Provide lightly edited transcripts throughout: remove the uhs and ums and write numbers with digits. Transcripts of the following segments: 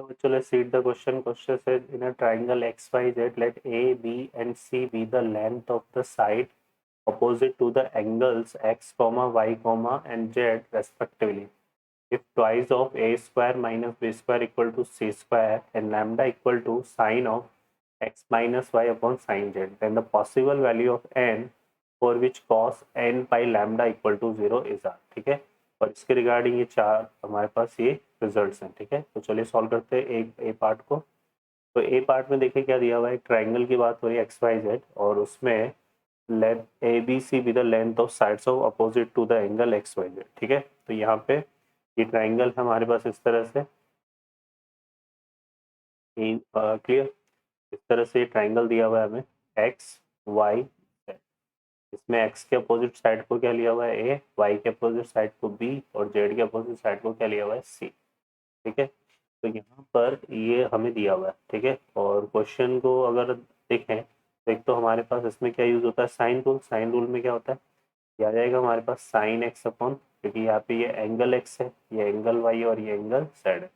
So let's see the question. Question says in a triangle XYZ, let A, B, and C be the length of the side opposite to the angles x, y, and z respectively. If twice of a square minus b square equal to c square and lambda equal to sine of x minus y upon sine z, then the possible value of n for which cos n pi lambda equal to 0 is r. ठीक है, और इसके regarding ये चार हमारे पास ये results हैं. ठीक है, तो चलिए सॉल्व करते हैं एक ए पार्ट को. तो ए पार्ट में देखिए क्या दिया हुआ है, एक ट्राइंगल की बात हो रही है एक्स वाई जेड, और उसमें let A B C be the length of sides of opposite to the angle X Y Z. ठीक है, तो यहाँ पे ये ट्राइंगल है हमारे पास इस तरह से. क्लियर, इस तरह से ट्राइंगल दिया हुआ है हमें एक्स वाई जेड. इसमें एक्स के अपोजिट साइड को क्या लिया हुआ है ए, वाई के अपोजिट साइड को बी, और जेड के अपोजिट साइड को क्या लिया हुआ है सी. ठीक है, तो यहाँ पर ये हमें दिया हुआ है. ठीक है, और क्वेश्चन को अगर देखें तो एक तो हमारे पास इसमें क्या यूज होता है, साइन रूल. साइन रूल में क्या होता है, ये आ जाएगा हमारे पास साइन एक्स अपॉन, क्योंकि यहाँ पे ये एंगल एक्स है, ये एंगल वाई और ये एंगल जेड है,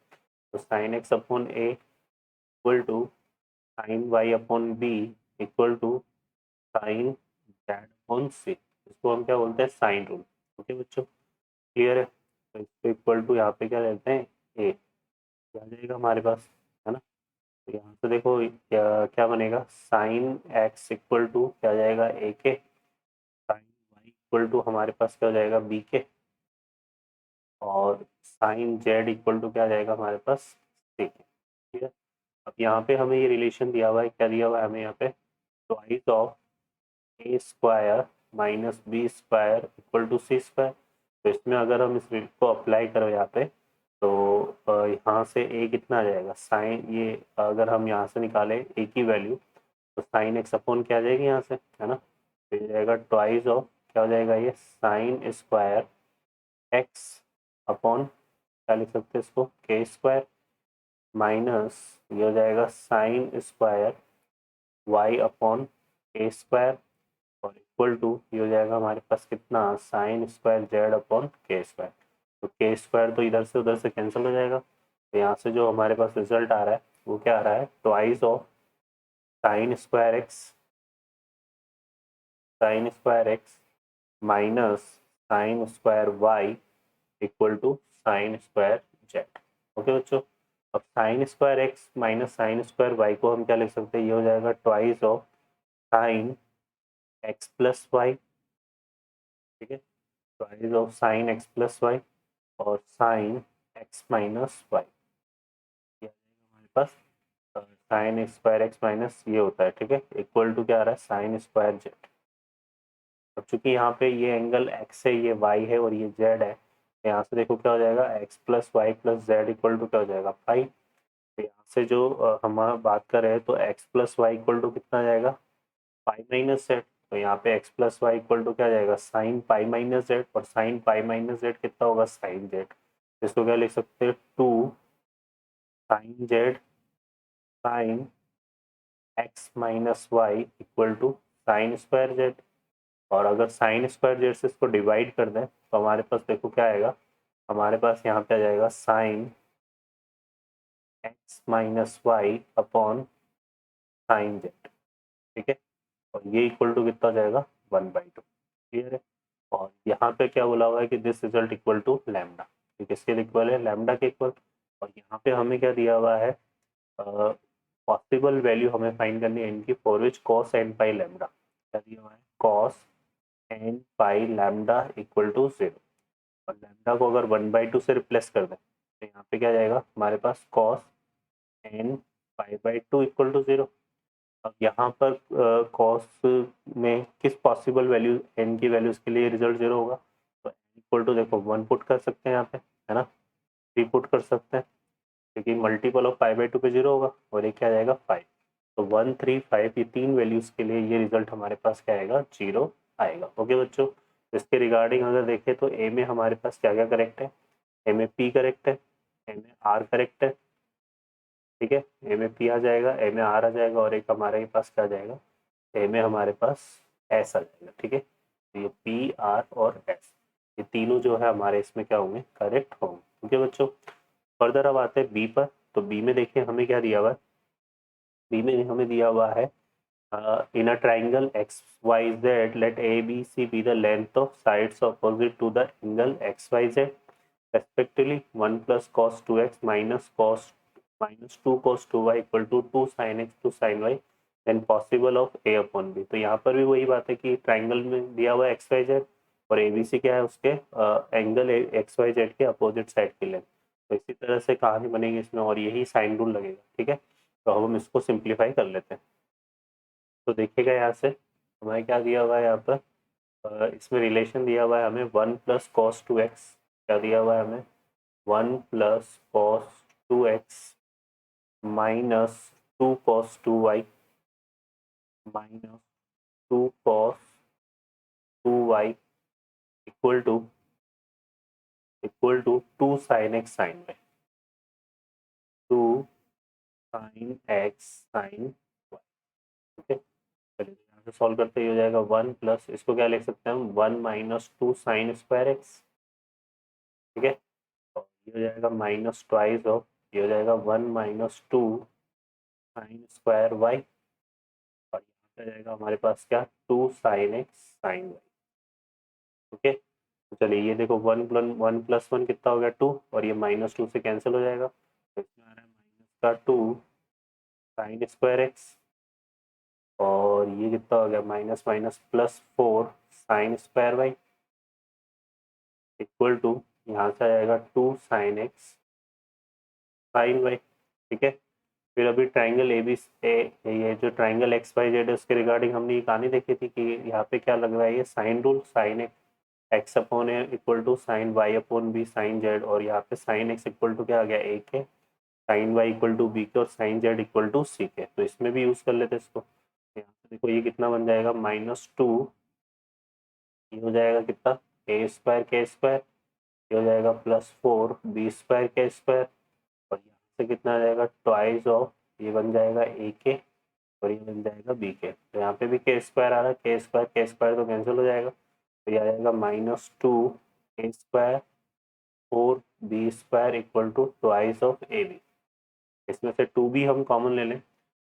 तो sine x upon A equal to sine Y upon B equal to sine Z upon C. इसको हम क्या बोलते हैं, साइन रूल. ओके बच्चों, क्लियर है. तो इसको इक्वल टू यहाँ पे क्या लेते हैं ए, आ जाएगा हमारे पास, है ना. तो यहाँ से देखो क्या क्या बनेगा, साइन एक्स इक्वल टू क्या आ जाएगा ए k, sine y equal to हमारे पास क्या हो जाएगा बी के, और साइन जेड इक्वल टू क्या आ जाएगा हमारे पास सी के. ठीक है, अब यहाँ पे हमें ये रिलेशन दिया हुआ है, क्या दिया हुआ है हमें यहाँ पे, twice of A square minus B square equal to C square. तो इसमें अगर हम इस रूल को अप्लाई करें यहाँ पे, तो यहाँ से ए कितना आ जाएगा, साइन, ये अगर हम यहाँ से निकालें ए की वैल्यू, तो साइन एक्स अपॉन क्या आ जाएगी यहाँ से, है ना. तो ये जाएगा ट्वाइस ऑफ क्या हो जाएगा, ये साइन स्क्वायर एक्स अपॉन क्या लिख सकते हैं इसको, के स्क्वायर, माइनस ये हो जाएगा साइन स्क्वायर वाई अपॉन के स्क्वायर, और इक्वल टू ये हो जाएगा हमारे पास कितना, साइन स्क्वायर जेड अपॉन के स्क्वायर. तो के स्क्वायर तो इधर से उधर से कैंसिल हो जाएगा, तो यहाँ से जो हमारे पास रिजल्ट आ रहा है वो क्या आ रहा है, twice of sine square X minus sine square Y equal to sine square Z. Okay बच्चों, अब sine square X minus sine square Y को हम क्या लिख सकते हैं, ये हो जाएगा twice of sine X plus Y. ठीक है, twice of sine X plus Y और साइन एक्स माइनस वाई, हमारे पास साइन स्क्वायर एक्स माइनस ये होता है. ठीक है, इक्वल टू क्या आ रहा है, साइन स्क्वायर जेड. अब चूंकि यहाँ पे ये एंगल एक्स है, ये वाई है और ये जेड है, तो यहाँ से देखो क्या हो जाएगा, X plus Y plus Z equal to क्या हो जाएगा पाई. तो यहाँ से जो हम बात कर रहे हैं, तो X plus Y equal to कितना आ जाएगा, पाई माइनस जेड. तो यहाँ पे X plus Y equal to क्या आ जाएगा, साइन पाई माइनस जेड, और साइन पाई माइनस जेड कितना होगा, साइन जेड. इसको क्या लिख सकते हैं, two sine Z sine X minus Y equal to sine square Z. और अगर साइन स्क्वायर जेड से इसको डिवाइड कर दें तो हमारे पास देखो क्या आएगा, हमारे पास यहाँ पे आ जाएगा sine X minus Y upon sine Z. ठीक है, और ये इक्वल टू कितना हो जाएगा, 1/2. क्लियर है, और यहाँ पे क्या बोला हुआ है कि this result equal to lambda. तो किसके इक्वल है, लैम्डा के इक्वल. और यहाँ पे हमें क्या दिया हुआ है, पॉसिबल वैल्यू हमें फाइंड करनी है इनकी, for which cos N pi lambda. क्या दिया हुआ है, cos N pi lambda equal to 0. और लैम्डा को अगर 1/2 से रिप्लेस कर दें तो यहाँ पे क्या जाएगा हमारे पास, cos N pi 2 equal to 0. अब यहाँ पर कॉस में किस पॉसिबल वैल्यू, एन की वैल्यूज के लिए रिजल्ट 0 होगा, तो एन इक्वल टू देखो 1 पुट कर सकते हैं यहाँ पे, है ना, 3 पुट कर सकते हैं, क्योंकि मल्टीपल ऑफ पाई 2 पे 0 होगा, और ये क्या जाएगा 5. तो 1, 3, 5 ये 3 वैल्यूज के लिए ये रिजल्ट हमारे पास क्या आएगा, 0 आएगा. ओके बच्चों, इसके रिगार्डिंग अगर देखें तो ए में हमारे पास क्या क्या करेक्ट है, ए में पी करेक्ट है, ए में आर करेक्ट है. ठीक है, ए में पी आ जाएगा, ए में आर आ जाएगा, और एक हमारे पास क्या आ जाएगा, ए में हमारे पास एस आ जाएगा. ठीक है, तो ये पी आर और एस, ये तीनों जो है हमारे इसमें क्या होंगे, करेक्ट होंगे. ओके बच्चों, फर्दर अब आते हैं बी पर. तो बी में देखिए हमें क्या दिया हुआ है, बी में हमें दिया हुआ है in a triangle XYZ let ABC be the length of sides opposite to the angle XYZ respectively 1 plus cos 2x minus 2 cos 2y equal to 2 sin x to sin y then possible of a upon b। तो यहाँ पर भी वही बात है कि triangle में दिया हुआ है XYZ और ABC क्या है उसके एंगल XYZ के अपोजिट साइड की लेंथ। तो इसी तरह से कहानी बनेगी इसमें और यही साइन रूल लगेगा। ठीक है, तो अब हम इसको सिंप्लीफाई कर लेते हैं। तो देखिएगा यहाँ से हमें क्या दिया हुआ है, यहाँ पर इसमें रिलेशन दिया हुआ है हमें 1 प्लस कॉस 2x, क्या दिया हुआ है हमें 1 plus cos 2x minus 2 cos 2y minus 2 cos 2y equal to 2 sine x sine y, 2 sine x sine y। ठीक है, चलिए यहाँ से सॉल्व करते ही हो जाएगा 1 प्लस, इसको क्या लिख सकते हैं हम 1 माइनस 2 साइन स्क्वायर एक्स। ठीक है, और ये हो जाएगा माइनस ट्वाइस ऑफ, ये हो जाएगा 1 माइनस 2 साइन स्क्वायर वाई और यहाँ पे जाएगा हमारे पास क्या 2 sine x sine y. Okay, तो चलिए ये देखो 1 प्लस 1 कितना हो गया 2 और ये माइनस 2 से कैंसिल हो जाएगा, तो इसमें आ रहा है माइनस का 2 साइन स्क्वायर एक्स और ये कितना हो गया minus minus plus 4 sine square Y equal to यहाँ से आ जाएगा 2 साइन एक्स साइन वाई। ठीक है, फिर अभी ट्राइंगल ए बी ये जो ट्राइंगल एक्स वाई जेड है उसके रिगार्डिंग हमने ये कहानी देखी थी कि यहाँ पे क्या लग रहा है, ये sine rule sine x upon A equal to sine Y upon b sine z और यहाँ पे साइन एक्स इक्वल टू क्या आ गया a k, sine y equal to b k और sine z equal to c k. तो इसमें भी use कर लेते इसको। यहाँ पे देखो ये कितना बन जाएगा माइनस 2, ये हो जाएगा कितना ए स्क्वायर के स्क्वायर, ये हो जाएगा प्लस 4 बी स्क्वायर के स्क्वायर और यहाँ से कितना आ जाएगा ट्वाइस ऑफ, ये बन जाएगा ए के और ये बन जाएगा बी के। तो यहाँ पे भी के स्क्वायर आ रहा है, के स्क्वायर तो कैंसिल हो जाएगा, तो ये आ जाएगा minus 2 a square 4 b square equal to twice of a b. इसमें से 2 भी हम कॉमन ले लें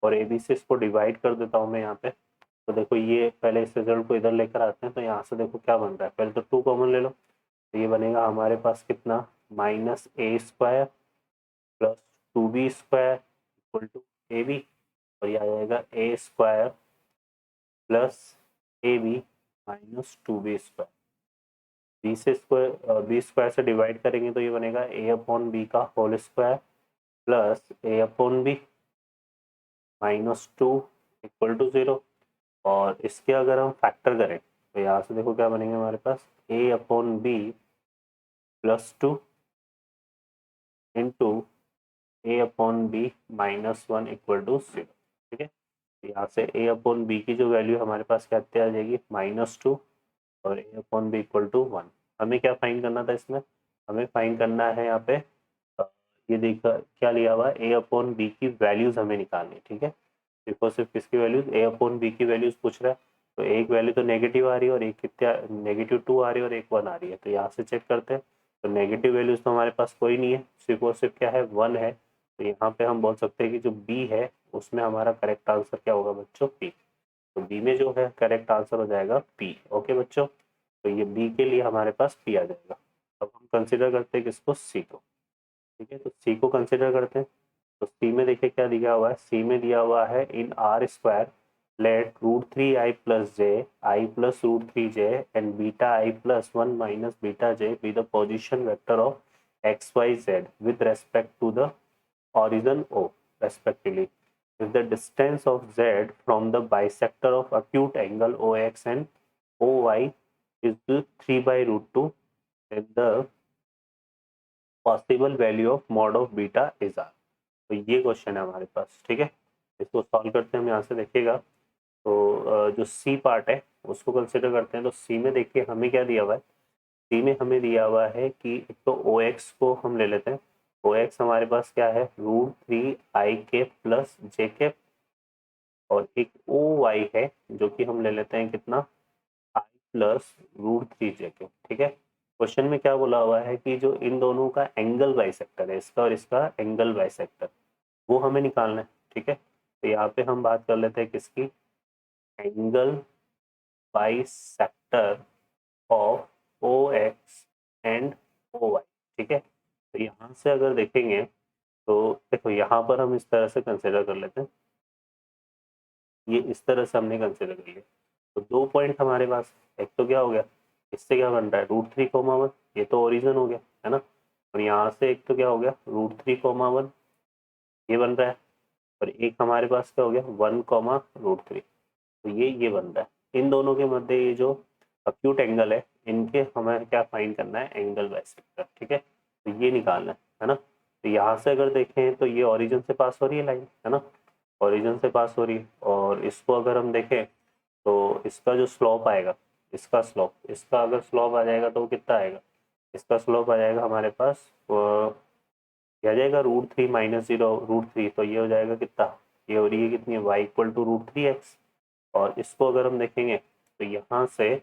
और ए बी से इसको डिवाइड कर देता हूँ मैं यहाँ पे। तो देखो ये पहले इस रिजल्ट को इधर लेकर आते हैं, तो यहाँ से देखो क्या बन रहा है, पहले तो 2 कॉमन ले लो, तो ये बनेगा हमारे पास कितना minus A square plus 2b square equal to A B और ये आ जाएगा A square plus A B minus 2b square. B square से डिवाइड करेंगे तो ये बनेगा ए अपॉन बी का whole square plus A upon B minus 2 equal to 0 और इसके अगर हम फैक्टर करें तो यहाँ से देखो क्या बनेंगे हमारे पास A upon B plus 2 into A upon B minus 1 equal to 0। ठीक है, यहाँ से ए अपॉन बी की जो वैल्यू हमारे पास क्या आ जाएगी माइनस 2 और ए अपॉन बी इक्वल टू 1। हमें क्या फाइंड करना था इसमें, हमें फाइंड करना है यहाँ पे ये देखा क्या लिया हुआ ए अपॉन बी की वैल्यूज हमें निकालनी। ठीक है, देखो सिर्फ किसकी वैल्यूज, ए अपॉन बी की वैल्यूज पूछ रहा है, तो एक वैल्यू तो नेगेटिव आ रही है और एक कितना नेगेटिव 2 आ रही है और एक 1 आ रही है। तो यहाँ से चेक करते हैं, तो नेगेटिव वैल्यूज तो हमारे पास कोई नहीं है, सिर्फ और सिर्फ क्या है 1 है। तो यहाँ पे हम बोल सकते हैं कि जो बी है उसमें हमारा करेक्ट आंसर क्या होगा बच्चों पी। तो बी में जो है करेक्ट आंसर हो जाएगा पी। ओके बच्चों, तो ये बी के लिए हमारे पास पी आ जाएगा। अब हम कंसिडर करते हैं किसको, सी को। ठीक है, तो सी को कंसिडर करते हैं। तो सी में देखिए क्या दिया हुआ है, सी में दिया हुआ है in R square let √3i plus j i plus √3j and beta i plus 1 minus beta j be the position vector of x Y z with respect to the origin O respectively if the distance of Z from the bisector of acute angle OX and OY is 3 by √2 then the possible value of mod of beta is R। तो ये question है हमारे पास। ठीक है, इसको solve करते हैं हम। यहाँ से देखिएगा तो जो सी पार्ट है उसको कंसिडर करते हैं। तो सी में देखिए हमें क्या दिया हुआ है, सी में हमें दिया हुआ है कि एक तो ओ एक्स को हम ले लेते हैं, ओ एक्स हमारे पास क्या है √3i के प्लस जे के और एक ओ वाई है जो कि हम ले लेते हैं कितना आई प्लस √3j के। ठीक है, क्वेश्चन में क्या बोला हुआ है कि जो इन दोनों का एंगल बाइसेक्टर है, इसका और इसका एंगल बाइसेक्टर, वो हमें निकालना है। ठीक है, तो यहाँ पे हम बात कर लेते हैं किसकी, angle bisector of O X and O Y. ठीक है, तो यहाँ से अगर देखेंगे तो देखो यहाँ पर हम इस तरह से कंसिडर कर लेते हैं, ये इस तरह से हमने कंसिडर कर लिया। तो 2 पॉइंट हमारे पास, एक तो क्या हो गया, इससे क्या बन रहा है √3, ये तो ओरिजिन हो गया है ना, और यहाँ से एक तो क्या हो गया √3, ये बन रहा है, और एक हमारे पास क्या हो गया 1, √3, तो ये बन रहा है। इन दोनों के मध्य ये जो अक्यूट एंगल है, इनके हमें क्या फाइंड करना है, एंगल बाइसेक्टर। ठीक है, तो ये निकालना है ना। तो यहाँ से अगर देखें तो ये ओरिजिन से पास हो रही है लाइन, है ना, ओरिजिन से पास हो रही है, और इसको अगर हम देखें तो इसका जो स्लोप आएगा, इसका स्लोप, इसका अगर स्लोप आ जाएगा तो वो कितना आएगा, इसका स्लोप आ जाएगा हमारे पास ये आ जाएगा √3 - 0 √3, तो ये हो जाएगा कितना, ये हो रही है कितनी, y = √3x। और इसको अगर हम देखेंगे तो यहाँ से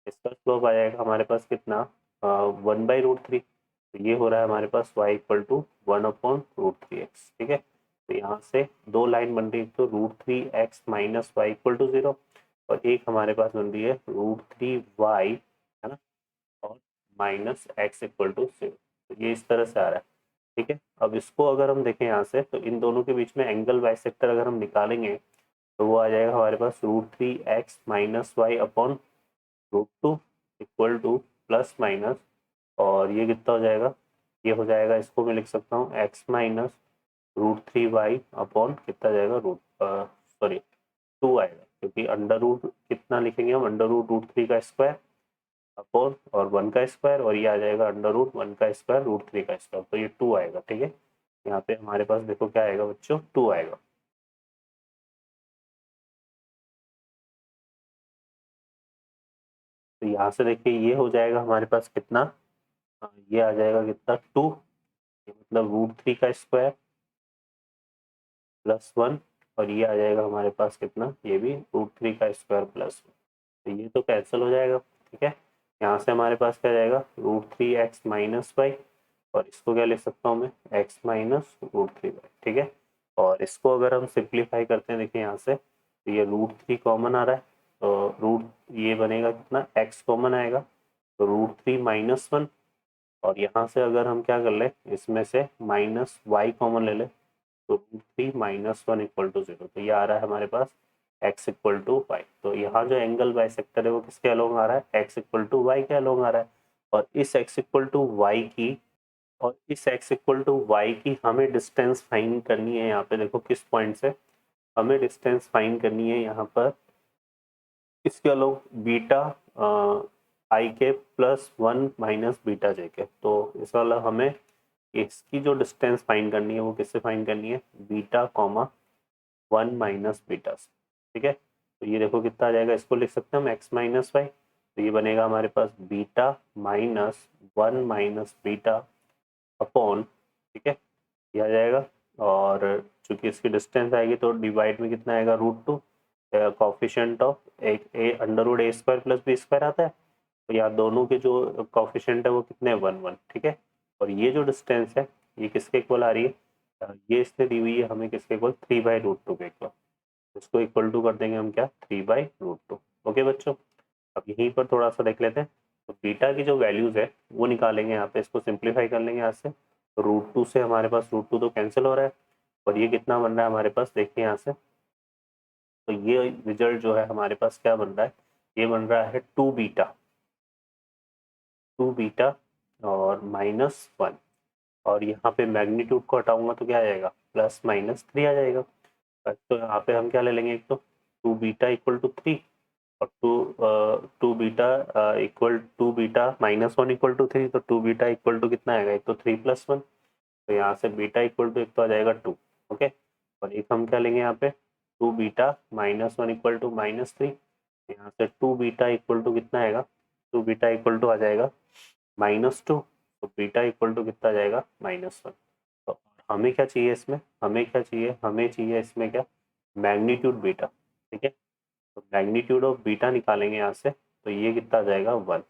इसका स्लोप आ जाएगा हमारे पास कितना, 1/√3, तो ये हो रहा है हमारे पास y = 1/√3x। ठीक है, तो यहाँ से दो लाइन बन रही है, तो √3x - y = 0, और एक हमारे पास बन रही है √3y, है ना, और -x = 0, तो ये इस तरह से आ रहा है। ठीक है, अब इसको अगर हम देखें यहाँ से, तो इन दोनों के बीच में एंगल बाइसेक्टर अगर हम निकालेंगे तो वो आ जाएगा हमारे पास √3x - y/√2 = प्लस माइनस, और ये कितना हो जाएगा, ये हो जाएगा, इसको मैं लिख सकता हूँ x - √3y अपॉन कितना जाएगा, सॉरी 2 आएगा, क्योंकि अंडर रूट कितना लिखेंगे हम, अंडर रूट √3 का स्क्वायर अपॉन और 1 का स्क्वायर, और ये आ जाएगा अंडर रूट 1 का स्क्वायर √3 का स्क्वायर, तो ये 2 आएगा। ठीक है, यहाँ पे हमारे पास देखो क्या आएगा बच्चों, 2 आएगा। तो यहाँ से देखिए ये हो जाएगा हमारे पास कितना, ये आ जाएगा कितना 2, मतलब √3 का स्क्वायर +1, और ये आ जाएगा हमारे पास कितना, ये भी √3 का स्क्वायर +1, तो ये तो कैंसिल हो जाएगा। ठीक है, यहाँ से हमारे पास क्या जाएगा √3x - y, और इसको क्या लिख सकता हूँ मैं, x - √3y। ठीक है, और इसको अगर हम सिंप्लीफाई करते हैं, देखिए यहाँ से तो ये √3 कॉमन आ रहा है, तो रूट ये बनेगा कितना, x कॉमन आएगा, तो √3 - 1, और यहाँ से अगर हम क्या कर ले, इसमें से -y कॉमन ले ले, तो √3 - 1 = 0, तो ये आ रहा है हमारे पास x = y। तो यहाँ जो एंगल बाइसेक्टर है वो किसके अलोंग आ रहा है, x = y के अलोंग आ रहा है, और इस x = y की, और इस x = y की हमें डिस्टेंस फाइंड करनी है। यहाँ पे देखो किस पॉइंट से हमें डिस्टेंस फाइंड करनी है, यहाँ पर इसके अलोंग बीटा आई के +1 - बीटा जे के, तो इस वाला हमें इसकी जो डिस्टेंस फाइंड करनी है वो किससे फाइंड करनी है, बीटा कॉमा 1 - बीटा से। ठीक है, तो ये देखो कितना आ जाएगा, इसको लिख सकते हैं हम x - y, तो ये बनेगा हमारे पास बीटा -1 - बीटा अपॉन, ठीक है, ये आ जाएगा, और चूंकि इसकी डिस्टेंस आएगी तो डिवाइड में कितना आएगा √2, कॉफिशिएंट ऑफ एक A under root a² + b² आता है, तो यहाँ दोनों के जो कॉफिशिएंट है वो कितने 1 1। ठीक है, और ये जो डिस्टेंस है ये किसके इक्वल आ रही है, ये इसने दी हुई है हमें किसके इक्वल, 3/√2 के इक्वल, इसको इक्वल टू कर देंगे हम क्या, 3/√2। ओके बच्चों, अब यहीं पर थोड़ा सा देख लेते हैं, तो बीटा की जो वैल्यूज है वो निकालेंगे, यहाँ पे इसको सिंप्लीफाई कर लेंगे यहाँ से, तो √2 से हमारे पास √2 तो कैंसिल हो रहा है, और ये कितना बन रहा है हमारे पास, देखिए यहाँ से, तो ये रिजल्ट जो है हमारे पास क्या बन रहा है, ये बन रहा है 2 बीटा और -1, और यहाँ पे मैग्नीट्यूड को हटाऊंगा तो क्या आ जाएगा, +-3 आ जाएगा। तो यहाँ पे हम क्या ले लेंगे, एक तो 2 बीटा = 3, और 2 बीटा -1 = 3, तो 2 बीटा कितना आएगा, एक तो 3 + 1, तो यहाँ से बीटा एक तो आ जाएगा 2। ओके, और एक हम क्या लेंगे यहाँ पे, 2 बीटा -1 = -3, यहाँ से 2 बीटा कितना आएगा, 2 बीटा आ जाएगा -2, तो बीटा कितना आ जाएगा -1। तो हमें क्या चाहिए इसमें, हमें क्या चाहिए, हमें चाहिए इसमें क्या, मैग्नीट्यूड बीटा। ठीक है, तो मैग्नीट्यूड ऑफ बीटा निकालेंगे यहाँ से, तो ये कितना आ जाएगा 1,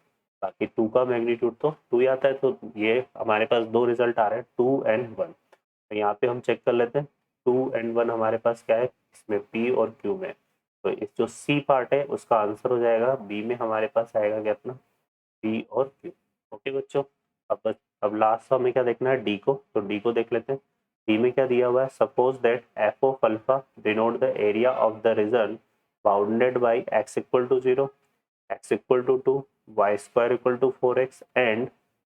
बाकी 2 का मैग्नीट्यूड तो 2 ही आता है, तो ये हमारे पास दो रिजल्ट आ रहे हैं 2 एंड 1। तो यहाँ पे हम चेक कर लेते हैं 2 एंड 1 हमारे पास क्या है, इसमें पी और क्यू में। तो इस जो सी पार्ट है उसका आंसर हो जाएगा बी में हमारे पास आएगा क्या अपना पी और क्यू। ओके बच्चों, अब लास्ट हमें क्या देखना है डी को, तो डी को देख लेते हैं। डी में क्या दिया हुआ है, suppose that f of alpha denote the area of the result bounded by x equal to 0, x equal to 2, y square equal to 4x and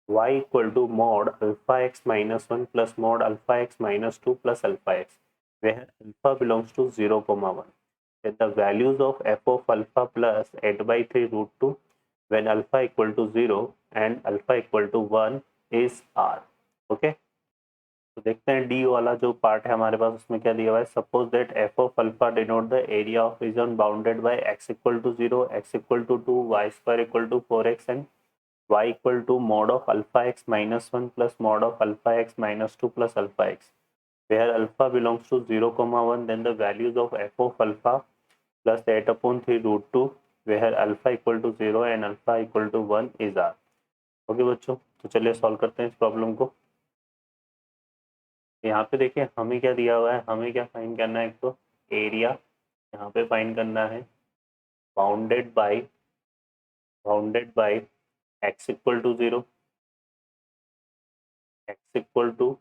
y equal to mod alpha x minus 1 plus mod alpha x minus 2 plus alpha x, where alpha belongs to 0, 1. Then the values of f of alpha plus 8 by 3 root 2 when alpha equal to 0 and alpha equal to 1 is r. Okay. तो देखते हैं D वाला जो part है हमारे पास उसमें क्या दिया हुआ है, suppose that f of alpha denote the area of region bounded by x equal to 0, x equal to 2, y square equal to 4x and y equal to mod of alpha x minus 1 plus mod of alpha x minus 2 plus alpha x, where alpha belongs to 0, 1, then the values of f of alpha plus 8/3 root 2 where alpha equal to 0 and alpha equal to 1 is are. Okay बच्चों, तो चलिए solve करते हैं इस problem को। यहाँ पे देखिए हमें क्या दिया हुआ है, हमें क्या फाइंड करना है, एक तो एरिया यहाँ पे फाइंड करना है bounded by x equal to 0, x equal to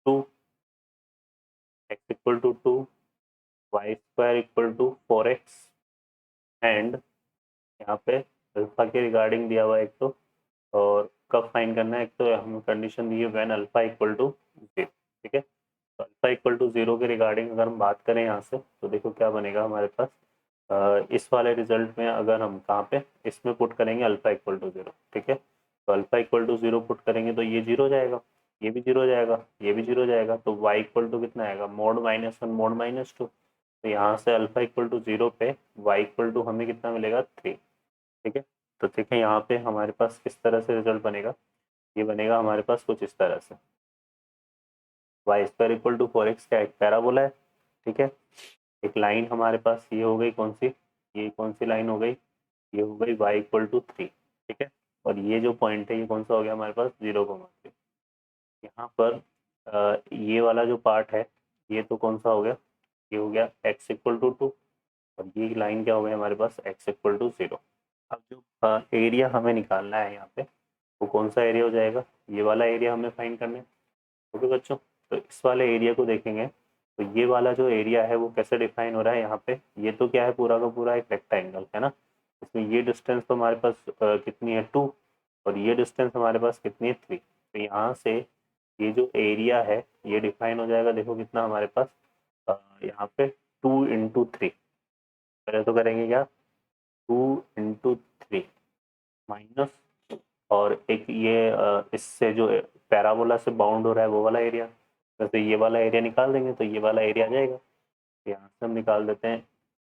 2, x equal to 2, y square equal to 4x and यहाँ पे अल्फा के रिगार्डिंग दिया हुआ है एक तो, और कब फाइंड करना है, एक तो हमें कंडीशन दी है व्हेन अल्फा इक्वल टू 0। ठीक है, तो अल्फा इक्वल टू 0 के रिगार्डिंग अगर हम बात करें यहाँ से तो देखो क्या बनेगा हमारे पास, इस वाले रिजल्ट में अगर हम कहाँ पे इसमें पुट करेंगे अल्फा इक्वल टू 0। ठीक है, तो अल्फा इक्वल टू 0 पुट करेंगे तो ये 0 जाएगा, ये भी 0 जाएगा, ये भी 0 जाएगा, तो वाई इक्वल टू कितना आएगा, मोड -1 मोड -2। तो यहाँ से अल्फा इक्वल टू 0 पे वाई इक्वल टू हमें कितना मिलेगा 3। ठीक है, तो देखें यहाँ पे हमारे पास किस तरह से रिजल्ट बनेगा, ये बनेगा हमारे पास कुछ इस तरह से, Y square equal to 4x का एक पैराबोला है। ठीक है, एक लाइन हमारे पास ये हो गई कौन सी, ये कौन सी लाइन हो गई, ये हो गई y इक्वल टू 3। ठीक है, और ये जो पॉइंट है ये कौन सा हो गया हमारे पास 0,3। यहाँ पर ये वाला जो पार्ट है ये तो कौन सा हो गया, ये हो गया x इक्वल टू 2, और ये लाइन क्या हो गया हमारे पास x इक्वल टू 0। अब जो एरिया हमें निकालना है यहाँ पे वो कौन सा एरिया हो जाएगा, ये वाला एरिया हमें फाइंड करना है। ओके बच्चों, तो इस वाले एरिया को देखेंगे तो ये वाला जो एरिया है वो कैसे डिफाइन हो रहा है यहाँ पे, ये तो क्या है पूरा का पूरा एक रेक्टेंगल है ना, इसमें ये डिस्टेंस तो हमारे पास कितनी है 2, और ये डिस्टेंस हमारे पास कितनी है 3। तो यहाँ से ये जो एरिया है ये डिफाइन हो जाएगा, देखो कितना हमारे पास यहाँ पे 2 × 3, पहले तो करेंगे क्या 2 × 3 माइनस, और एक ये इससे जो पैराबोला से बाउंड हो रहा है वो वाला एरिया, वैसे ये वाला एरिया निकाल देंगे तो ये वाला एरिया आ जाएगा। यहाँ से हम निकाल देते हैं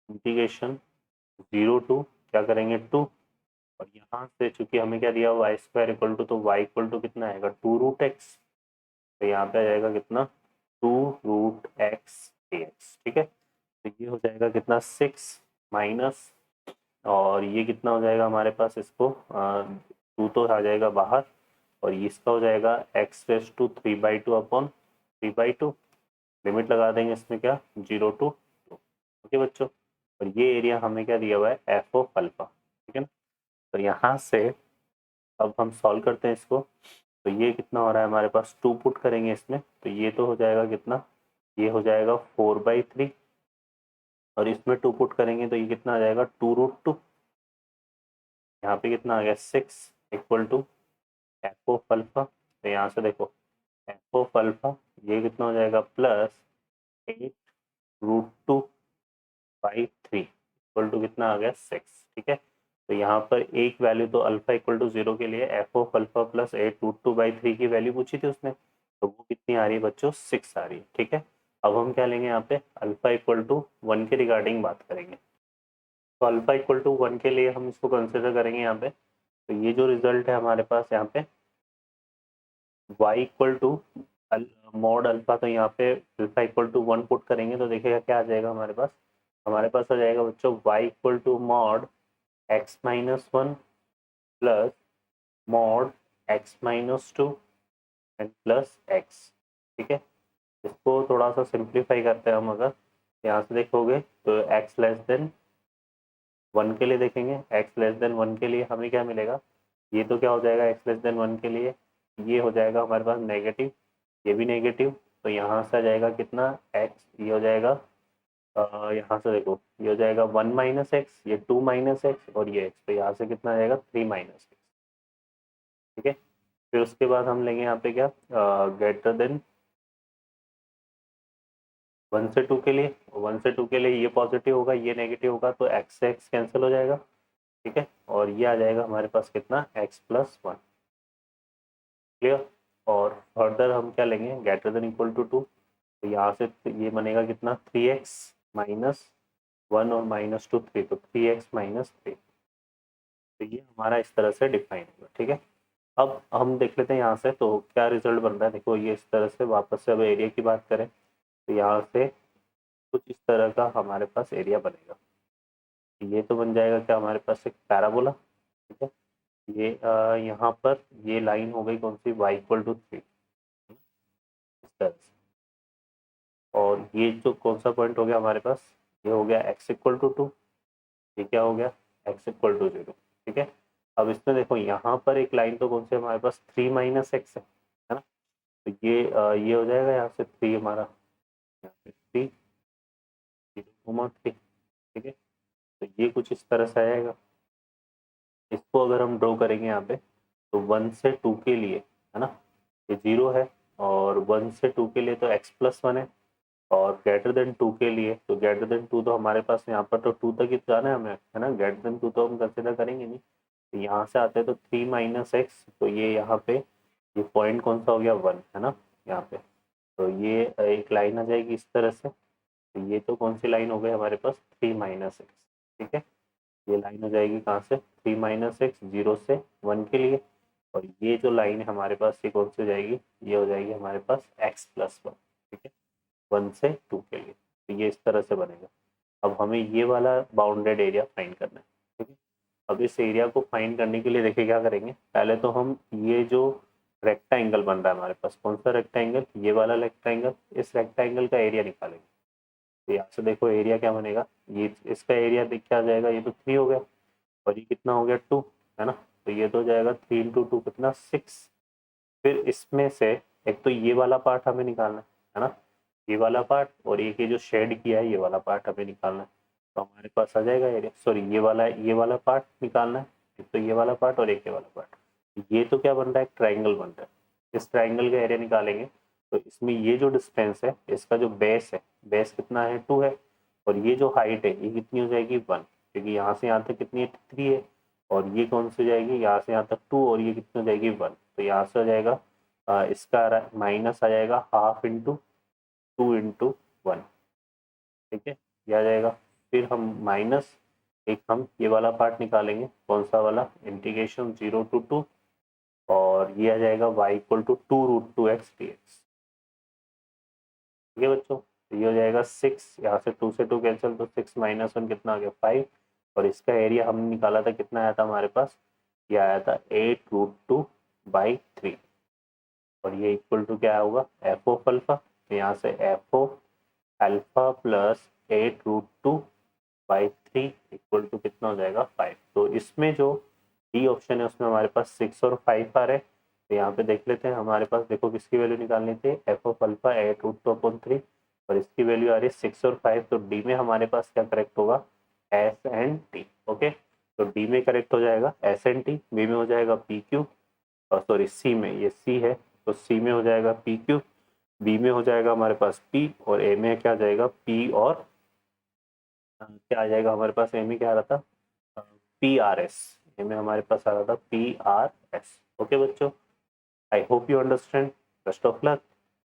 इंटीग्रेशन 0 टू क्या करेंगे 2, और यहाँ से चूंकि हमें क्या दिया वाई स्क्वायर इक्वल टू, तो वाई इक्वल टू कितना आएगा 2√x, तो यहाँ पे आ जाएगा कितना 2√x dx। ठीक है, तो ये हो जाएगा कितना 6 माइनस, और ये कितना हो जाएगा हमारे पास, इसको 2 तो आ जाएगा बाहर, और इसका हो जाएगा x⁻²3/2 अपॉन 3/2, लिमिट लगा देंगे इसमें क्या 0 टू 2। ओके बच्चों, और ये एरिया हमें क्या दिया हुआ है एफ ऑफ अल्फा। ठीक है ना, तो यहाँ से अब हम सॉल्व करते हैं इसको, तो ये कितना हो रहा है हमारे पास 2 पुट करेंगे इसमें, तो ये तो हो जाएगा कितना, ये हो जाएगा 4/3, और इसमें 2 पुट करेंगे तो ये कितना आ जाएगा 2√2, यहाँ पे कितना आ गया 6 equal to f of alpha. तो यहाँ से देखो एफ ऑफ अल्फा ये कितना हो जाएगा +8√2/3 इक्वल टू कितना आ गया 6। ठीक है, तो यहाँ पर एक वैल्यू तो अल्फा इक्वल टू 0 के लिए एफ ऑफ अल्फा +8√2/3 की वैल्यू पूछी थी उसने, तो वो कितनी आ रही है बच्चों 6 आ रही है। ठीक है, अब हम क्या लेंगे यहाँ पे अल्फा इक्वल टू 1 के रिगार्डिंग बात करेंगे, तो अल्फा इक्वल टू 1 के लिए हम इसको कंसिडर करेंगे यहाँ पे, तो ये जो रिजल्ट है हमारे पास यहाँ पे y equal to mod alpha, तो यहाँ पे अल्फा इक्वल टू 1 पुट करेंगे तो देखिएगा क्या आ जाएगा हमारे पास आ जाएगा बच्चों y equal to mod x minus one plus mod x minus two and plus x। ठीक है, इसको थोड़ा सा सिंप्लीफाई करते हैं हम। अगर यहाँ से देखोगे तो x लेस देन वन के लिए देखेंगे, x लेस देन वन के लिए हमें क्या मिलेगा, ये तो क्या हो जाएगा x लेस देन वन के लिए, ये हो जाएगा हमारे पास नेगेटिव, ये भी नेगेटिव, तो यहाँ से आ जाएगा कितना x, ये हो जाएगा यहाँ से देखो ये हो जाएगा वन माइनस एक्स, ये टू माइनस एक्स और ये x, तो यहाँ से कितना आ जाएगा थ्री माइनस एक्स। ठीक है, फिर उसके बाद हम लेंगे यहाँ पे क्या, ग्रेटर देन वन से टू के लिए, वन से टू के लिए ये पॉजिटिव होगा ये नेगेटिव होगा, तो एक्स से एक्स कैंसिल हो जाएगा। ठीक है, और ये आ जाएगा हमारे पास कितना एक्स प्लस वन। क्लियर, और फर्दर हम क्या लेंगे, greater than equal to two, तो यहाँ से ये बनेगा कितना थ्री एक्स माइनस वन और माइनस टू थ्री, तो थ्री एक्स माइनस थ्री। तो ये हमारा इस तरह से डिफाइन होगा। ठीक है, अब हम देख लेते हैं यहाँ से तो क्या रिजल्ट बन रहा है। देखो ये इस तरह से, वापस से अब एरिया की बात करें तो यहाँ से कुछ इस तरह का हमारे पास एरिया बनेगा। ये तो बन जाएगा क्या हमारे पास एक पैराबोला। ठीक है, ये यहाँ पर ये लाइन हो गई कौन सी, y इक्वल टू थ्री, इस तरह से। और ये जो कौन सा पॉइंट हो गया हमारे पास, ये हो गया x इक्वल टू टू, ये क्या हो गया x इक्वल टू जीरो। ठीक है, अब इसमें देखो यहाँ पर एक लाइन तो कौन सी हमारे पास थ्री माइनस एक्स है ना, तो ये हो जाएगा यहाँ से थ्री हमारा, यहाँ पे थ्री जीरो थ्री। ठीक है, तो ये कुछ इस तरह से आएगा। इसको अगर हम ड्रॉ करेंगे यहाँ पे तो वन से टू के लिए है ना, ये जीरो है, और वन से टू के लिए तो x प्लस वन है, और ग्रेटर देन टू के लिए तो ग्रेटर देन टू तो हमारे पास यहाँ पर तो टू तक ही जाना है हमें, है ना, ग्रेटर देन टू तो हम कंसिडर करेंगे नहीं, तो यहाँ से आते हैं तो थ्री माइनस एक्स, तो ये यहाँ पे ये पॉइंट कौन सा हो गया वन, है ना यहाँ पे, तो ये एक लाइन आ जाएगी इस तरह से, तो ये तो कौन सी लाइन हो गई हमारे पास थ्री माइनस एक्स। ठीक है, ये लाइन हो जाएगी कहाँ से, थ्री माइनस एक्स जीरो से वन के लिए, और ये जो लाइन है हमारे पास ये कौन सी हो जाएगी, ये हो जाएगी हमारे पास एक्स प्लस वन। ठीक है, वन से टू के लिए, तो ये इस तरह से बनेगा। अब हमें ये वाला बाउंडेड एरिया फाइंड करना है। ठीक है, अब इस एरिया को फाइंड करने के लिए देखिए क्या करेंगे, पहले तो हम ये जो रेक्टेंगल बन रहा है हमारे पास, कौन सा रेक्टेंगल, ये वाला रेक्टेंगल, इस रेक्टेंगल का एरिया निकालेंगे। तो यहाँ से देखो एरिया क्या बनेगा, ये इसका एरिया देख क्या आ जाएगा, ये तो थ्री हो गया, और ये कितना हो गया टू, है ना, तो ये तो हो जाएगा थ्री इंटू टू कितना सिक्स। फिर इसमें से एक तो ये वाला पार्ट हमें निकालना है ना, ये वाला पार्ट, और एक ये जो शेड किया है ये वाला पार्ट हमें निकालना है, तो हमारे पास आ जाएगा एरिया, सॉरी ये वाला पार्ट निकालना है, एक तो ये वाला पार्ट और एक ये वाला पार्ट, ये तो क्या बन रहा है, ट्राइंगल बन रहा है। इस ट्राइंगल का एरिया निकालेंगे तो इसमें ये जो डिस्टेंस है, इसका जो बेस है, बेस कितना है टू है, और ये जो हाइट है ये कितनी हो जाएगी वन, क्योंकि यहाँ से यहाँ तक कितनी थ्री है, और ये कौन सी हो जाएगी यहाँ से यहाँ तक टू, और ये कितनी हो जाएगी वन, तो यहाँ से हो जाएगा इसका माइनस आ जाएगा half into two into one. ठीक है, ये आ जाएगा। फिर हम माइनस एक हम ये वाला पार्ट निकालेंगे, कौन सा वाला, इंटीग्रेशन जीरो टू टू, और ये आ जाएगा y equal to two root two x d x. ठीक है बच्चों, तो ये हो जाएगा सिक्स, यहाँ से टू से टू कैंसिल, तो सिक्स माइनस वन कितना आ गया फाइव, और इसका एरिया हमने निकाला था कितना आया था हमारे पास, ये आया था eight root two by three, और ये इक्वल टू क्या होगा एफ ऑफ अल्फा, तो यहाँ से f of alpha plus eight root two by three equal to कितना हो जाएगा फाइव। तो इसमें जो डी ऑप्शन है उसमें हमारे पास सिक्स और फाइव आ रहे हैं, तो यहाँ पे देख लेते हैं हमारे पास, देखो किसकी वैल्यू निकालनी थी, f of alpha eight root two upon three, और इसकी वैल्यू आ रही है सिक्स और फाइव, तो डी में हमारे पास क्या करेक्ट होगा एस एंड टी। ओके, तो डी में करेक्ट हो जाएगा एस एंड टी, बी में हो जाएगा पी क्यू, और सॉरी सी में, ये सी है तो सी में हो जाएगा पी क्यू, बी में हो जाएगा हमारे पास पी, और ए में क्या आ जाएगा पी, और क्या आ जाएगा हमारे पास, ए में क्या आ रहा था पी आर एस, ए में हमारे पास आ रहा था पी आर एस। ओके बच्चों, I hope you understand, best of luck.